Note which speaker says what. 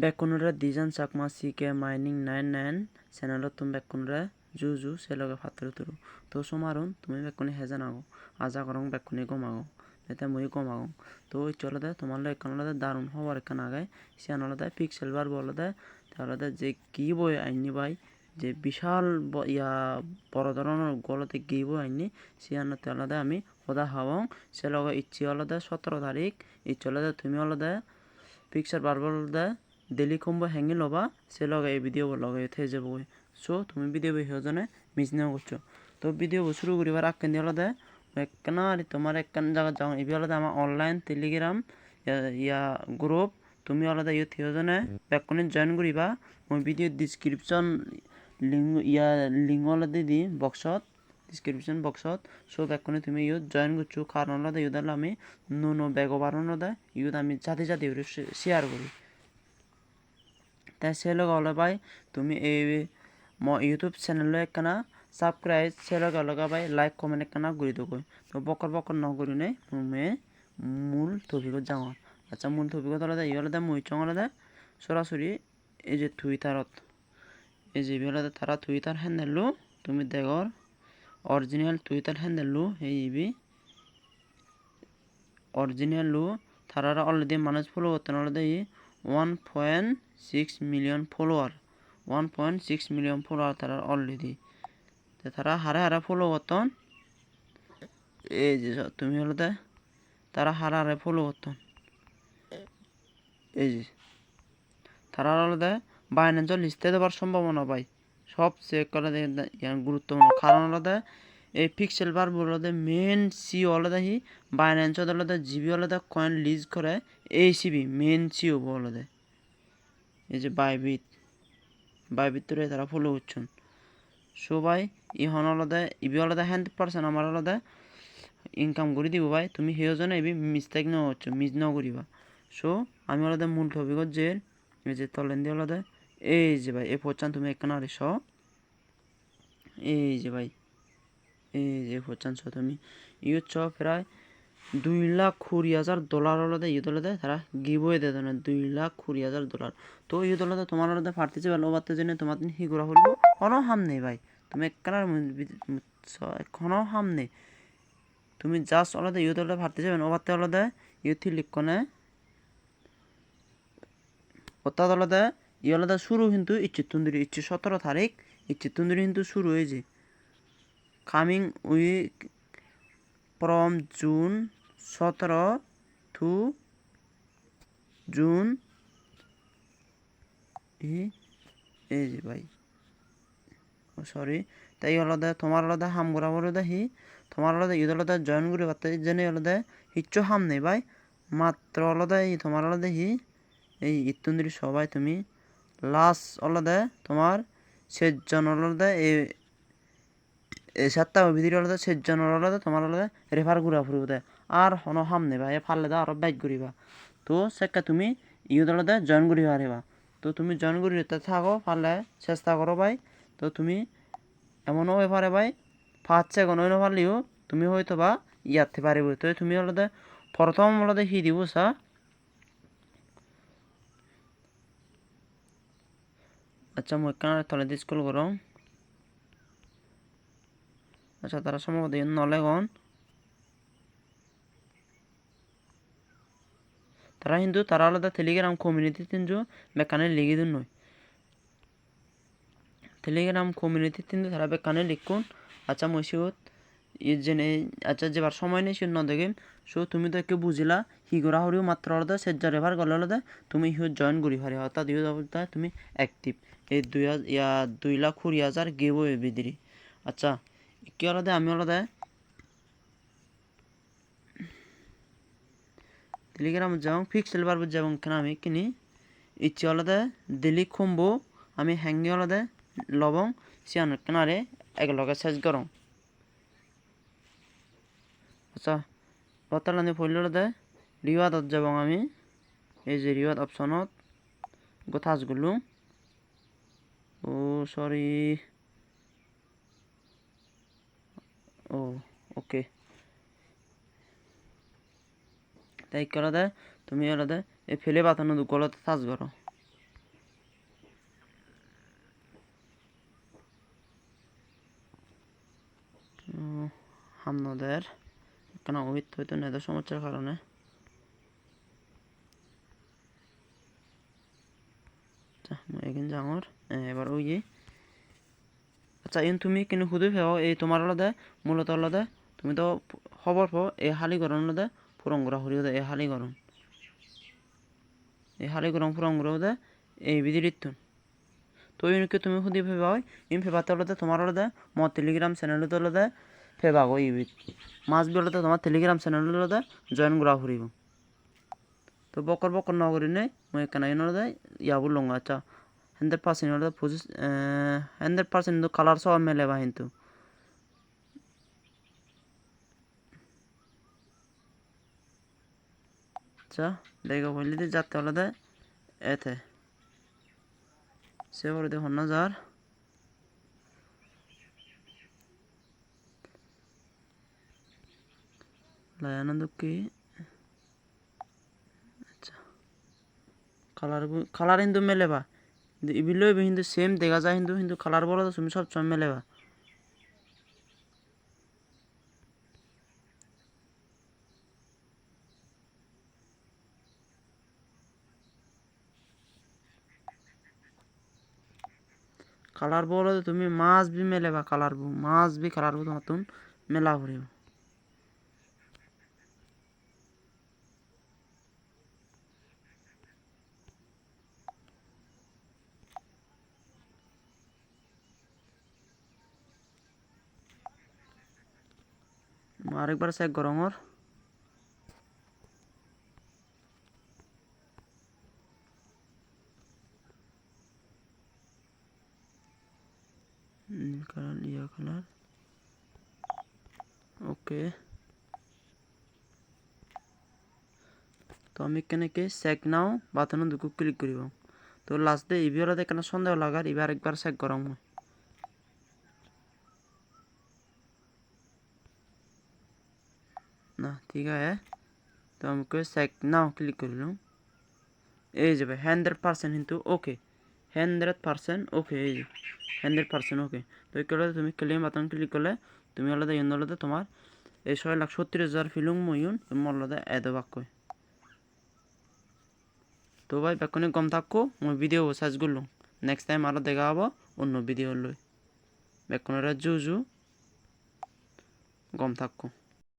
Speaker 1: বেকুনরে দিজান Chakma সিকে mining 99 চ্যানেলত তুমি বেকুনরে জু সেলগে ফাতরে তুরু তো সমারুন তুমি বেকুনি হেজান আগো আজা করং বেকুনি গমাগো এতে মুই গমাগো তো চলদে তোমার একানলদে দারুণ হওয়ার একান আগে সিয়ানলদে পিক্সেল বার বলদে তাহলে যে কি বই আইনি ভাই যে বিশাল বড় ধরনের গলতে কি বই আইনি সিয়ান তেলদে আমি হদা হাওং সেলগে ইচ্ছি হলদে 17 তারিখ ইচ্ছলদে তুমি হলদে পিক্সেল বার বলদে ডেলি কম্বো হ্যাঙ্গি লবা সে লগে এই ভিডিও লগে থেকে যাব সো তুমি ভিডিও হজনে মিস না করছো তো ভিডিও শুরু করিবার আগে দিয়ে হলদে একখানা আর তোমার একখান জায়গা যাও এই হলদে আমার অনলাইন টেলিগ্রাম গ্রুপ তুমি হলদে ইয়ে হজনে এক্ষুনি জয়েন করিবা মই ভিডিও ডিসক্রিপশন লিঙ্ক হলদে দি বক্সত ডিসক্রিপশন বক্সত সো এক্ষুনি তুমি ইউত জয়েন করছো কারণ হলদে ইউত আমি নো বেগবারণ হলদে ইউত আমি জাতি শেয়ার করি তাই সে লগে হলে ভাই তুমি এই ইউটিউব চ্যানেলে একখানা সাবস্ক্রাইব সে লগে ভাই লাইক কমেন্ট একখানা ঘুরি দেবো তো বকর ন করি নেই মূল টপিকত যাওয়া আচ্ছা মূল টপিকত হলে ই হলে মই চং হলে সরাসরি এই যে টুইটারত এই যে হলে তারা টুইটার হ্যান্ডেললো তুমি দেখর অরিজিনাল টুইটার হ্যান্ডেললো এই অরিজিনাল তারা অলরেডি মানুষ ফলো করতে হলে 1.6 মিলিয়ন ফলোয়ার 1.6 মিলিয়ন ফলোয়ার তারা অলরেডি তারা হারে ফলো করতন এই যে তুমি হলো তারা হারে ফলো করতন এই যে তারা হলো বাইন্যান্সের লিস্টে দেওয়ার সম্ভাবনা ভাই সব চেক করে গুরুত্বপূর্ণ কারণ হলো এই পিক্সেল বার বলতে মেন সিও হলো হি বাইন্যান্সত হলো জিবি হলো কয়েন লিজ করে এইসিবি মেন সিও বলে এই যে বাইবিট তোরে তারা ফলো করছেন সবাই ইহন আলাদা ইবি আলাদা 100% আমার আলাদা ইনকাম করে দিব ভাই তুমি সেজন্য এবি মিস্টেক না হচ্ছে মিস না করিবা সো আমি আলাদা মূল টপিকত যে এই যে তলেন দিয়ে আলাদা এই যে ভাই এ পচান তুমি একখানা আর এই যে ভাই এই যে পচান তুমি ইউ প্রায় $2,20,000 আলাদা ইউদ আলাদা তারা গিভওয়ে দেয় না $2,20,000 তো ইউদ আলাদা তোমার আলাদা ফার্টিছে ভালো বাড়তে জন্য তোমার দিন হিগুরা হইব কোনো হাম নেই ভাই তুমি একখানার কোনো হাম নেই তুমি জাস্ট আলাদা ইউদ আলাদা ফার্টি যাবেন ওবারতে আলাদা ইউথি লিখনে অর্থাৎ আলাদা ই আলাদা শুরু কিন্তু ইচ্ছিতুন্দুরি 17 তারিখ ইচ্ছিতুন্দুরি কিন্তু শুরু হয়েছে coming week from June 17 to June এই যে ভাই সরি তাই আলাদা তোমার আলাদা হাম করা বলে হি তোমার আলাদা ঈদ আলাদা জয়েন করে পারতে জেনে আলাদা কিচ্ছু হাম নেই ভাই মাত্র আলাদা তোমার আলাদা হি এই ইত্তুন্দির সবাই তুমি লাস্ট আলাদা তোমার সেজন আলাদা এই সাতটা ভিতরে আলাদা সেজন আলাদা তোমার আলাদা রেফার ঘুরা ফুরব দেয় আর হন হাম নেই ভাই ফাললে দা আরো বাইক করিবা তো সেকা তুমি ঈদ আলাদা জয়েন করি পারিবা তো তুমি জয়েন করি থাকো পারলে চেষ্টা করো ভাই তো তুমি এমনও ব্যাপারে ভাই 5 সেকেন্ড হইনো পারলেও তুমি হয়তো বা ইয়াতে পারিব তো তুমি আলাদা প্রথম আলাদা হি দিব আচ্ছা মই কানার তলে স্কুল করো আচ্ছা তারা সম্ভবত নলেগন তারা কিন্তু তারা আলাদা টেলিগ্রাম কমিউনিটি কিন্তু বেকানে লিখে দিন নয় টেলিগ্রাম কমিউনিটি কিন্তু তারা বেকানে লিখুন আচ্ছা মসিবত জেনে আচ্ছা যেবার সময় নেই সে ন দেখে সো তুমি তো একটু বুঝিলা হি করা হরিও মাত্র আলাদা সেজার রেফার করলে আলাদা তুমি হিও জয়েন করি পারি অর্থাৎ ইউ তুমি অ্যাক্টিভ এই 2,20,000 গেবো এ বিদিরি আচ্ছা কি আলাদা আমি আলাদা টেলিগ্রাম যাও পিক্সেল বার যাবো কেন আমি কিনি ইচ্ছে আলাদা দিল্লি খুম্বো আমি হ্যাঙ্গি আলাদা লবং সিয়ান কেনারে একলগে সাইজ করং আচ্ছা বর্তমানে পড়লে আলাদা রিওয়ার্ডত যাবং আমি এই যে রিওয়ার্ড অপশনত গোথাস গুলো ও সরি ও ওকে তাই আলাদা তুমি আলাদা এই ফেলে পাতানো গলতে সাজ করো আপনাদের কেন উইথ হয়তো নেদের সমস্যার কারণে এগিন জাঙর এবার ওই আচ্ছা ইন তুমি কিন্তু সুধি ফেও এই তোমার লদে মূলত লদে তুমি তো খবর পাও এই হালি গরম লদে ফুরঙ্গুরা হরিও দে এই হালি গরম ফুরঙ্গুরা দে এই বিদিরিত তো ইনকে তুমি সুধি ফেবা ইন ফেবাতে লদে তোমার লদে মো টেলিগ্রাম চ্যানেল লদে ফেবাগো ইবিত মাছ বিলতে তোমার টেলিগ্রাম চ্যানেল লদে জয়েন করা হরিব তো বকর নগরী নেই মই কেনাই নদে ইয়াবুর লঙ্গা আচ্ছা 100% হলে 100% কিন্তু কালার সব মেলেবা কিন্তু আচ্ছা দেখো বললি যে যাতে হলে দে এতে সে করে দেখুন না যার লায়ানন্দ কি আচ্ছা কালার কিন্তু মেলেবা কিন্তু ইবিলো কিন্তু সেম দেখা যায় কিন্তু কালার বলো তো তুমি সব সময় মেলেবা কালার বলো তো তুমি মাছ বি মেলেবা কালার তোমার তুন মেলা ভরিব আরেকবার চেক গরমর নীল কালার ইয়া কালার ওকে তো আমি কেনেকে চেক নাও বাতন দুকু ক্লিক করিব তো লাস্টে ইবিওলাতে কেন সন্দেহ লাগার এবার একবার চেক গরম হয় না ঠিক আছে তো আমাকে চেক নাও ক্লিক করিলাম এই যাবে 100% কিন্তু ওকে 100% ওকে এই 100% ওকে তো এই করলে তুমি ক্লেম বাটন ক্লিক করলে তুমি আলাদা ইন আলাদা তোমার এই 6,70,000 ফিলুম ময়ুন আলাদা এদ বাক্য তো ভাই বেকনে গম থাকো মই ভিডিও সার্চ করলাম নেক্সট টাইম আরো দেখা হবো অন্য ভিডিও লই বেকনে জু গম থাকো